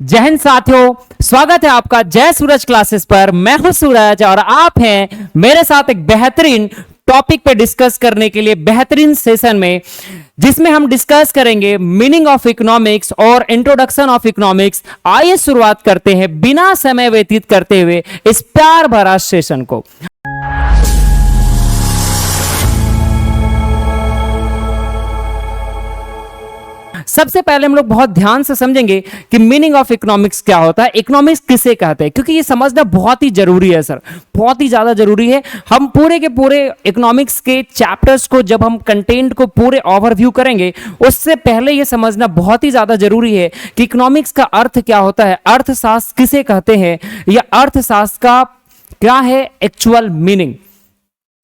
जय हिंद साथियों, स्वागत है आपका जय सूरज क्लासेस पर। मैं हूं सूरज और आप हैं मेरे साथ एक बेहतरीन टॉपिक पे डिस्कस करने के लिए बेहतरीन सेशन में, जिसमें हम डिस्कस करेंगे मीनिंग ऑफ इकोनॉमिक्स और इंट्रोडक्शन ऑफ इकोनॉमिक्स। आइए शुरुआत करते हैं बिना समय व्यतीत करते हुए इस प्यार भरा सेशन को। सबसे पहले हम लोग बहुत ध्यान से समझेंगे कि मीनिंग ऑफ इकोनॉमिक्स क्या होता है, इकोनॉमिक्स किसे कहते हैं, क्योंकि ये समझना बहुत ही जरूरी है सर, बहुत ही ज्यादा जरूरी है। हम पूरे के पूरे इकोनॉमिक्स के चैप्टर्स को जब हम कंटेंट को पूरे ओवरव्यू करेंगे, उससे पहले ये समझना बहुत ही ज्यादा जरूरी है कि इकोनॉमिक्स का अर्थ क्या होता है, अर्थशास्त्र किसे कहते हैं, या अर्थशास्त्र का क्या है एक्चुअल मीनिंग।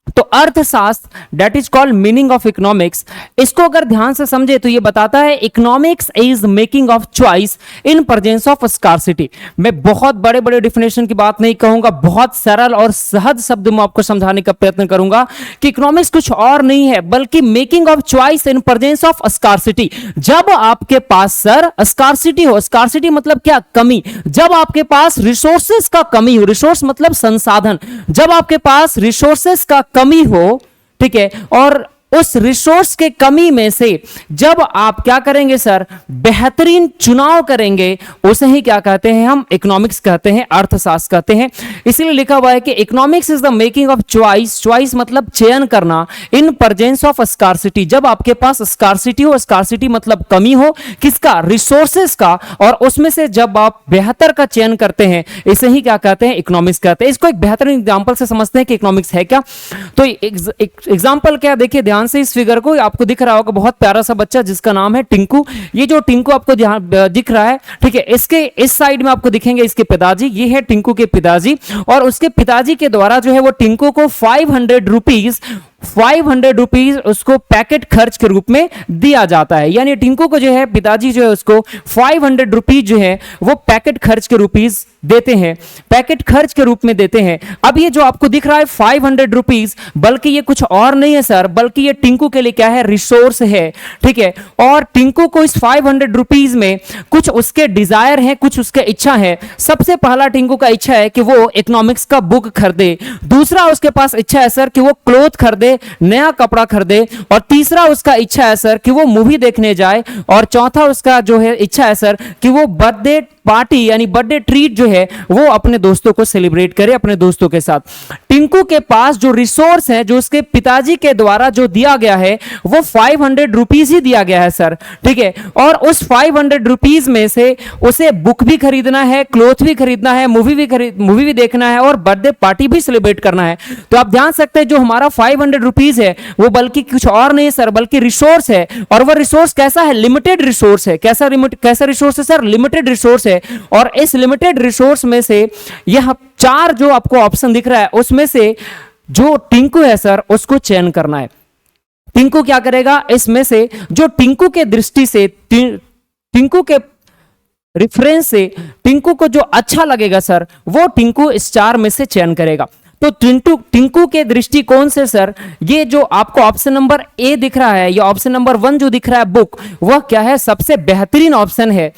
तो अर्थशास्त्र that is called meaning of economics, इसको अगर ध्यान से समझे तो ये बताता है economics is making of choice in presence of scarcity. मैं बहुत बड़े बड़े डिफिनेशन की बात नहीं कहूंगा, बहुत सरल और सहज शब्द में आपको समझाने का प्रयत्न करूंगा कि इकोनॉमिक्स कुछ और नहीं है बल्कि making of choice in presence of scarcity. जब आपके पास सर स्कार्सिटी हो, स्कार्सिटी मतलब क्या, कमी। जब आपके पास रिसोर्सेस का कमी हो, रिसोर्स मतलब संसाधन, जब आपके पास रिसोर्सेस का कमी हो, ठीक है, और उस रिसोर्स के कमी में से जब आप क्या करेंगे सर, बेहतरीन चुनाव करेंगे, उसे ही क्या कहते हैं हम, इकोनॉमिक्स कहते हैं, अर्थशास्त्र कहते हैं। इसीलिए लिखा हुआ है कि economics is the making of choice, choice मतलब चयन करना, इन प्रेजेंस ऑफ स्कार्सिटी, जब आपके पास स्कार्सिटी हो, स्कार्सिटी मतलब कमी हो, किसका, रिसोर्सेस का, और उसमें से जब आप बेहतर का चयन करते हैं, इसे ही क्या कहते हैं, इकोनॉमिक्स कहते हैं। इसको एक बेहतरीन एग्जांपल से समझते हैं कि इकोनॉमिक्स है क्या। तो एग्जांपल क्या, देखिए ध्यान से इस फिगर को, आपको दिख रहा होगा बहुत प्यारा सा बच्चा जिसका नाम है टिंकू। ये जो टिंकू आपको दिख रहा है, ठीक है, इसके इस साइड में आपको दिखेंगे इसके पिताजी, ये है टिंकू के पिताजी, और उसके पिताजी के द्वारा जो है वो टिंकू को 500 रुपीज उसको पैकेट खर्च के रूप में दिया जाता है। यानी टिंकू को जो है पिताजी जो है उसको 500 रुपीज जो है वो पैकेट खर्च के रुपीज देते हैं, पैकेट खर्च के रूप में देते हैं। अब ये जो आपको दिख रहा है 500 रुपीज, बल्कि ये कुछ और नहीं है सर, बल्कि ये टिंकू के लिए क्या है, रिसोर्स है, ठीक है। और टिंकू को इस 500 रुपीज में कुछ उसके डिजायर है, कुछ उसके इच्छा है। सबसे पहला टिंकू का इच्छा है कि वो इकोनॉमिक्स का बुक खरीदे, दूसरा उसके पास इच्छा है सर कि वो क्लोथ खरीदे, नया कपड़ा खरीदे, और तीसरा उसका इच्छा है सर कि वो मूवी देखने जाए, और चौथा उसका जो है इच्छा है सर कि वो बर्थडे पार्टी यानी बर्थडे ट्रीट जो है वो अपने दोस्तों को सेलिब्रेट करे अपने दोस्तों के साथ। टिंकू के पास जो रिसोर्स है, जो उसके पिताजी के द्वारा जो दिया गया है, वो 500 रुपीज ही दिया गया है सर, ठीक है। और उस 500 रुपीज में से उसे बुक भी खरीदना है, क्लोथ भी खरीदना है, मूवी भी देखना है, और बर्थडे पार्टी भी सेलिब्रेट करना है। तो आप ध्यान सकते हैं जो हमारा 500 रुपीज है वो बल्कि कुछ और नहीं सर, बल्कि रिसोर्स है। और वह रिसोर्स कैसा है, लिमिटेड रिसोर्स है। कैसा रिसोर्स है सर, लिमिटेड रिसोर्स है। और इस लिमिटेड रिसोर्स में से यह चार जो आपको ऑप्शन दिख रहा है, उसमें से जो टिंकू है सर उसको चयन करना है। टिंकू क्या करेगा, इसमें से जो टिंकू के दृष्टि से, टिंकू के रेफरेंस से टिंकू को जो अच्छा लगेगा सर, वो टिंकू इस चार में से चयन करेगा। तो टिंकू के दृष्टिकोण से सर, ये जो आपको ऑप्शन नंबर ए दिख रहा है, या ऑप्शन नंबर 1 जो दिख रहा है बुक, वह क्या है, सबसे बेहतरीन ऑप्शन है।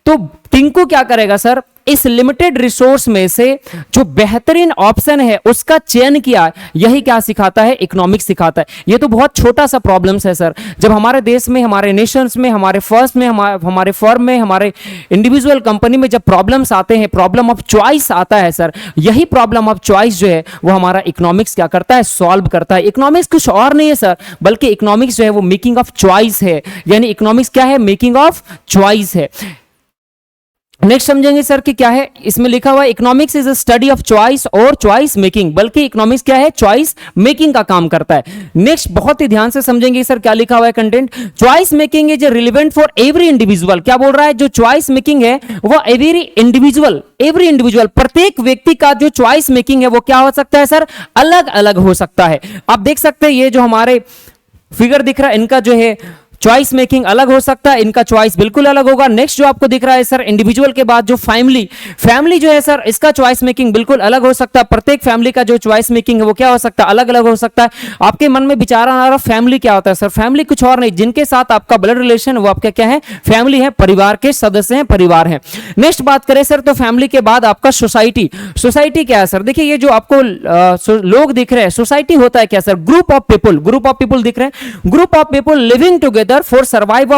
तो टिंकू क्या करेगा सर, इस लिमिटेड रिसोर्स में से जो बेहतरीन ऑप्शन है उसका चयन किया। यही क्या सिखाता है, इकोनॉमिक्स सिखाता है। ये तो बहुत छोटा सा प्रॉब्लम्स है सर, जब हमारे देश में, हमारे नेशंस में, हमारे फर्स्ट में, हमारे फर्म में, हमारे इंडिविजुअल कंपनी में जब प्रॉब्लम्स आते हैं, प्रॉब्लम ऑफ चॉइस आता है सर, यही प्रॉब्लम ऑफ चॉइस जो है वो हमारा इकोनॉमिक्स क्या करता है, सॉल्व करता है। इकोनॉमिक्स कुछ और नहीं है सर, बल्कि इकोनॉमिक्स जो है वो मेकिंग ऑफ चॉइस है। यानी इकोनॉमिक्स क्या है, मेकिंग ऑफ चॉइस है। नेक्स्ट समझेंगे सर कि क्या है, इसमें लिखा हुआ है economics is a study of choice और चॉइस मेकिंग, बल्कि इकोनॉमिक्स क्या है, चॉइस मेकिंग का काम करता है। नेक्स्ट बहुत ही ध्यान से समझेंगे सर क्या लिखा हुआ है content, choice making is relevant for every individual. क्या बोल रहा है, जो चॉइस मेकिंग है वो एवरी इंडिविजुअल प्रत्येक व्यक्ति का जो चॉइस मेकिंग है वो क्या हो सकता है सर, अलग अलग हो सकता है। आप देख सकते हैं ये जो हमारे फिगर दिख रहा है, इनका जो है चॉइस मेकिंग अलग हो सकता है, इनका चॉइस बिल्कुल अलग होगा। नेक्स्ट जो आपको दिख रहा है सर इंडिविजुअल के बाद जो फैमिली जो है सर, इसका चॉइस मेकिंग बिल्कुल अलग हो सकता है। प्रत्येक फैमिली का जो चॉइस मेकिंग है वो क्या हो सकता है, अलग अलग हो सकता है। आपके मन में विचार आ रहा फैमिली क्या होता है सर, फैमिली कुछ और नहीं, जिनके साथ आपका ब्लड रिलेशन वो आपका क्या है, फैमिली है, परिवार के सदस्य हैं, परिवार है। नेक्स्ट बात करें सर तो फैमिली के बाद आपका सोसाइटी क्या है सर, देखिए ये जो आपको लोग दिख रहे हैं, सोसाइटी होता है क्या सर, ग्रुप ऑफ पीपल दिख रहे हैं, group of people living together for survive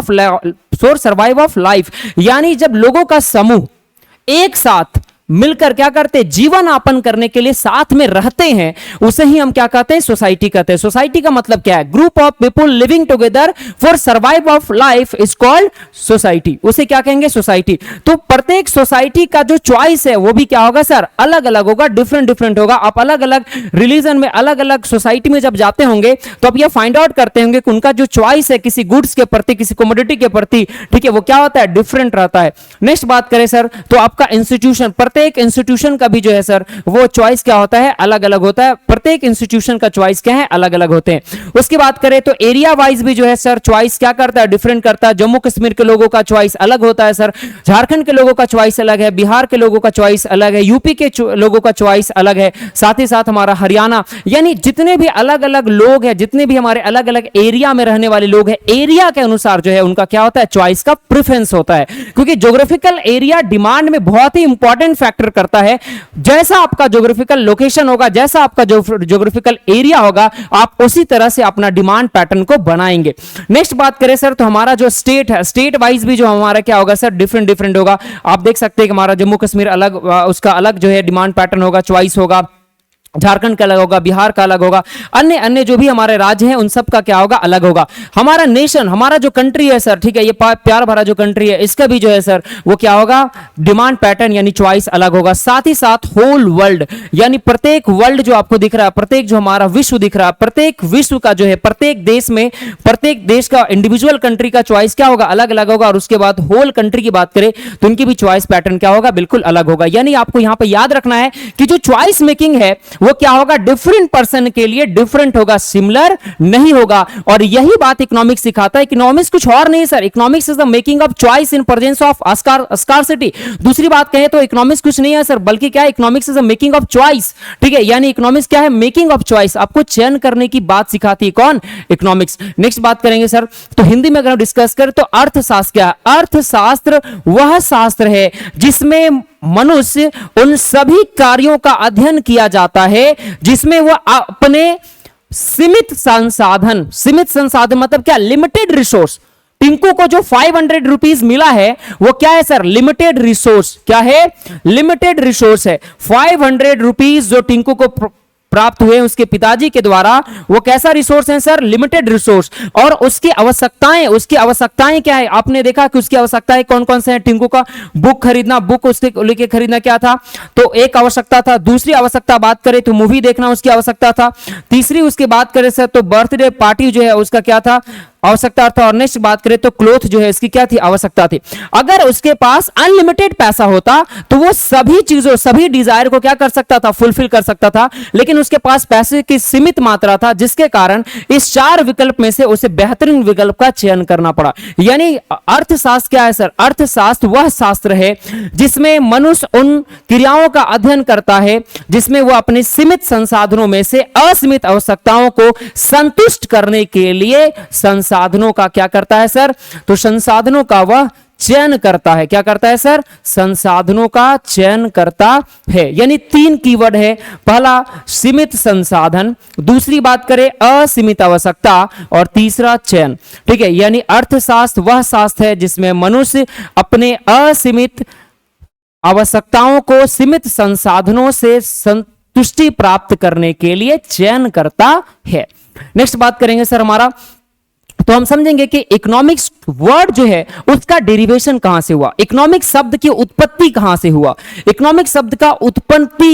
of life, यानी जब लोगों का समूह एक साथ मिलकर क्या करते, जीवन यापन करने के लिए साथ में रहते हैं, उसे ही हम क्या कहते हैं, सोसाइटी कहते हैं। सोसाइटी का मतलब क्या है, group of people living together for survive of life is called society, उसे क्या कहेंगे, सोसाइटी। तो प्रत्येक सोसाइटी का जो चॉइस है वो भी क्या होगा सर, अलग अलग होगा, डिफरेंट होगा। आप अलग अलग रिलीजन में, अलग अलग सोसाइटी में जब जाते होंगे तो आप ये फाइंड आउट करते होंगे कि उनका जो चॉइस है किसी गुड्स के प्रति, किसी कमोडिटी के प्रति, ठीक है, वो क्या होता है, डिफरेंट रहता है। नेक्स्ट बात करें सर तो आपका इंस्टीट्यूशन, प्रत्येक इंस्टीट्यूशन का भी जो है सर वो चॉइस क्या होता है, अलग अलग होता है। प्रत्येक इंस्टीट्यूशन का चॉइस क्या है, अलग अलग होते हैं। उसकी बात करें तो एरिया वाइज भी जो है सर चॉइस क्या करता है, डिफरेंट करता है। जम्मू कश्मीर के लोगों का चॉइस अलग होता है सर, झारखंड के लोगों का चॉइस अलग है, बिहार के लोगों का चॉइस अलग है, यूपी के लोगों का चॉइस अलग है, साथ ही साथ हमारा हरियाणा, यानी जितने भी अलग अलग लोग हैं, जितने भी हमारे अलग अलग एरिया में रहने वाले लोग हैं, एरिया के अनुसार जो है उनका क्या होता है, चॉइस का प्रेफरेंस होता है। क्योंकि ज्योग्राफिकल एरिया डिमांड में बहुत ही इंपॉर्टेंट फैक्टर करता है। जैसा आपका ज्योग्राफिकल लोकेशन होगा, जैसा आपका ज्योग्राफिकल एरिया होगा, आप उसी तरह से अपना डिमांड पैटर्न को बनाएंगे। नेक्स्ट बात करें सर तो हमारा जो स्टेट है, स्टेट वाइज भी जो हमारा क्या होगा सर, डिफरेंट होगा। आप देख सकते हैं कि हमारा जम्मू कश्मीर अलग, उसका अलग जो है डिमांड पैटर्न होगा, चॉइस होगा। झारखंड का अलग होगा, बिहार का अलग होगा, अन्य अन्य जो भी हमारे राज्य हैं उन सब का क्या होगा, अलग होगा। हमारा नेशन, हमारा जो कंट्री है सर, ठीक है, ये प्यार भरा जो कंट्री है, इसका भी जो है सर वो क्या होगा, डिमांड पैटर्न यानी चॉइस अलग होगा। साथ ही साथ होल वर्ल्ड, यानी प्रत्येक वर्ल्ड जो आपको दिख रहा है, प्रत्येक जो हमारा विश्व दिख रहा है, प्रत्येक विश्व का जो है, प्रत्येक देश में, प्रत्येक देश का इंडिविजुअल कंट्री का चॉइस क्या होगा, अलग अलग होगा। और उसके बाद होल कंट्री की बात करें तो उनकी भी चॉइस पैटर्न क्या होगा, बिल्कुल अलग होगा। यानी आपको यहां पर याद रखना है कि जो चॉइस मेकिंग है वो क्या होगा, डिफरेंट पर्सन के लिए डिफरेंट होगा, सिमिलर नहीं होगा। और यही बात इकोनॉमिक्स सिखाता है। इकोनॉमिक्स कुछ और नहीं sir, economics is the making of choice in presence of scarcity. दूसरी बात कहें तो इकोनॉमिक्स कुछ नहीं है सर, बल्कि क्या है, economics is the making of choice, ठीक है। यानी इकोनॉमिक्स क्या है, मेकिंग ऑफ चॉइस, आपको चयन करने की बात सिखाती है कौन, इकोनॉमिक्स। नेक्स्ट बात करेंगे सर तो हिंदी में अगर हम डिस्कस करें तो अर्थशास्त्र क्या है, अर्थशास्त्र वह शास्त्र है जिसमें मनुष्य उन सभी कार्यों का अध्ययन किया जाता है जिसमें वह अपने सीमित संसाधन मतलब क्या, लिमिटेड रिसोर्स। टिंकू को जो 500 रुपीज मिला है वो क्या है सर, लिमिटेड रिसोर्स, क्या है, लिमिटेड रिसोर्स है। 500 रुपीज जो टिंकू को प्राप्त हुए उसके पिताजी के द्वारा, वो कैसा रिसोर्स है सर, लिमिटेड रिसोर्स। और उसकी आवश्यकताएं क्या है, आपने देखा कि उसकी आवश्यकताएं कौन कौन से हैं। टिंकू का बुक खरीदना, बुक उसके लेके खरीदना क्या था, तो एक आवश्यकता था। दूसरी आवश्यकता बात करें तो मूवी देखना उसकी आवश्यकता था। तीसरी उसकी बात करें सर तो बर्थडे पार्टी जो है उसका क्या था, आवश्यकता था। और नेक्स्ट बात करें तो क्लोथ जो है इसकी क्या थी, आवश्यकता थी। अगर उसके पास अनलिमिटेड पैसा होता तो वो सभी चीजों, सभी डिजायर को क्या कर सकता था, फुलफिल कर सकता था। लेकिन उसके पास पैसे की सीमित मात्रा था, जिसके कारण इस 4 विकल्प में से उसे बेहतरीन विकल्प का चयन करना पड़ा। यानी अर्थशास्त्र क्या है सर, अर्थशास्त्र वह शास्त्र है जिसमें मनुष्य उन क्रियाओं का अध्ययन करता है जिसमें वो अपने सीमित संसाधनों में से असीमित आवश्यकताओं को संतुष्ट करने के लिए संसाधनों का क्या करता है सर, तो संसाधनों का वह चयन करता है। क्या करता है सर, संसाधनों का चयन करता है। यानी 3 कीवर्ड है, पहला सीमित संसाधन, दूसरी बात करें असीमित आवश्यकता, और तीसरा चयन, ठीक है। यानी अर्थशास्त्र वह शास्त्र है जिसमें मनुष्य अपने असीमित आवश्यकताओं को सीमित संसाधनों से संतुष्टि प्राप्त करने के लिए चयन करता है। नेक्स्ट बात करेंगे सर हमारा, तो हम समझेंगे कि इकोनॉमिक्स वर्ड जो है उसका डेरिवेशन कहां से हुआ, इकोनॉमिक शब्द की उत्पत्ति कहां से हुआ। इकोनॉमिक शब्द का उत्पत्ति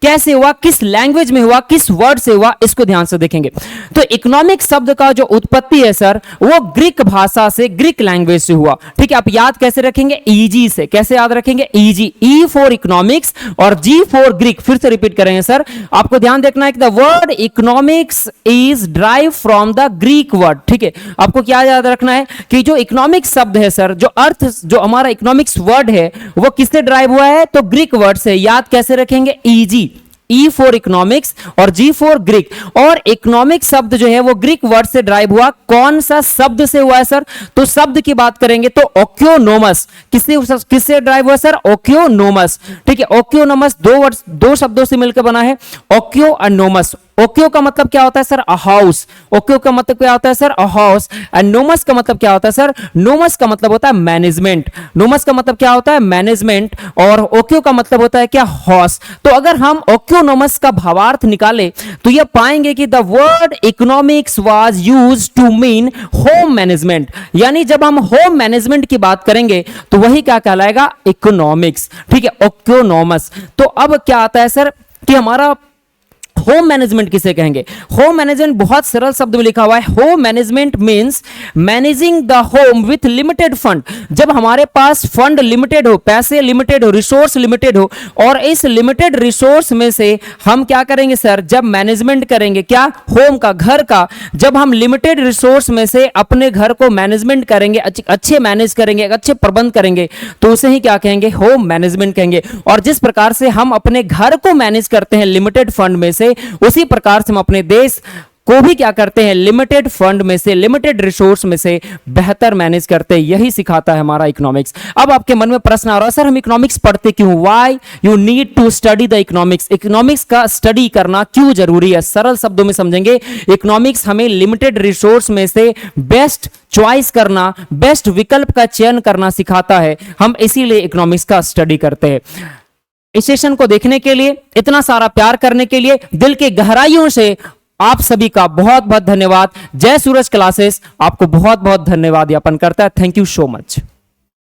कैसे हुआ, किस लैंग्वेज में हुआ, किस वर्ड से हुआ, इसको ध्यान से देखेंगे। तो इकोनॉमिक शब्द का जो उत्पत्ति है सर, वो ग्रीक भाषा से, ग्रीक लैंग्वेज से हुआ। ठीक है, आप याद कैसे रखेंगे, ईजी से। कैसे याद रखेंगे, ईजी। ई फॉर इकोनॉमिक्स और जी फॉर ग्रीक। फिर से रिपीट करेंगे सर, आपको ध्यान देखना है कि the word economics is drive from the Greek word. ठीक है, आपको क्या याद रखना है कि जो इकोनॉमिक्स शब्द है सर, जो अर्थ, जो हमारा इकोनॉमिक्स वर्ड है, वो किससे ड्राइव हुआ है, तो ग्रीक वर्ड से। याद कैसे रखेंगे, ईजी। ई फॉर इकोनॉमिक्स और जी फॉर ग्रीक। और इकोनॉमिक शब्द जो है वो ग्रीक वर्ड से ड्राइव हुआ। कौन सा शब्द से हुआ है सर, तो शब्द की बात करेंगे तो ओक्योनोमस। किससे ड्राइव हुआ सर, ओक्योनोमस। ठीक है, ओक्योनोमस दो शब्दों से मिलकर बना है, ओक्यो और नोमस। ओक्यो का मतलब क्या होता है सर, अ हाउस। ओक्यो का मतलब क्या होता है सर, अ हाउस। एंड नोमस का मतलब क्या होता है सर, नोमस का मतलब होता है मैनेजमेंट। नोमस का मतलब क्या होता है, मैनेजमेंट। और ओक्यो का मतलब होता है क्या, हाउस। तो अगर हम ओक्योनोमस का भावार्थ निकाले तो यह पाएंगे कि the word economics was used to mean home management. यानी जब हम होम मैनेजमेंट की बात करेंगे तो वही क्या कहलाएगा, इकोनॉमिक्स। ठीक है, ओक्योनोमस। तो अब क्या आता है सर कि हमारा होम मैनेजमेंट किसे कहेंगे, होम मैनेजमेंट बहुत सरल शब्द में लिखा हुआ है। Home management means managing the home with limited fund. जब हमारे पास फंड लिमिटेड हो, पैसे लिमिटेड हो, रिसोर्स लिमिटेड हो, और इस लिमिटेड रिसोर्स में से हम क्या करेंगे सर, जब मैनेजमेंट करेंगे, क्या, होम का, घर का, जब हम लिमिटेड रिसोर्स में से अपने घर को मैनेजमेंट करेंगे, अच्छे मैनेज करेंगे, अच्छे प्रबंध करेंगे, तो उसे ही क्या कहेंगे, होम मैनेजमेंट कहेंगे। और जिस प्रकार से हम अपने घर को मैनेज करते हैं लिमिटेड फंड में से, उसी प्रकार से हम अपने देश को भी क्या करते हैं, लिमिटेड फंड में से, लिमिटेड रिसोर्स में से बेहतर मैनेज करते हैं। यही सिखाता है हमारा इकोनॉमिक्स। अब आपके मन में प्रश्न आ रहा है, सर हम इकोनॉमिक्स पढ़ते क्यों, why you need to study the economics. Economics का स्टडी करना क्यों जरूरी है। सरल शब्दों में समझेंगे, इकोनॉमिक्स हमें लिमिटेड रिसोर्स में से बेस्ट चॉइस करना, बेस्ट विकल्प का चयन करना सिखाता है। हम इसीलिए इकोनॉमिक्स का स्टडी करते हैं। इस सेशन को देखने के लिए, इतना सारा प्यार करने के लिए दिल के गहराइयों से आप सभी का बहुत बहुत धन्यवाद। जय सूरज क्लासेस आपको बहुत बहुत धन्यवाद ज्ञापन करता है। Thank you so much.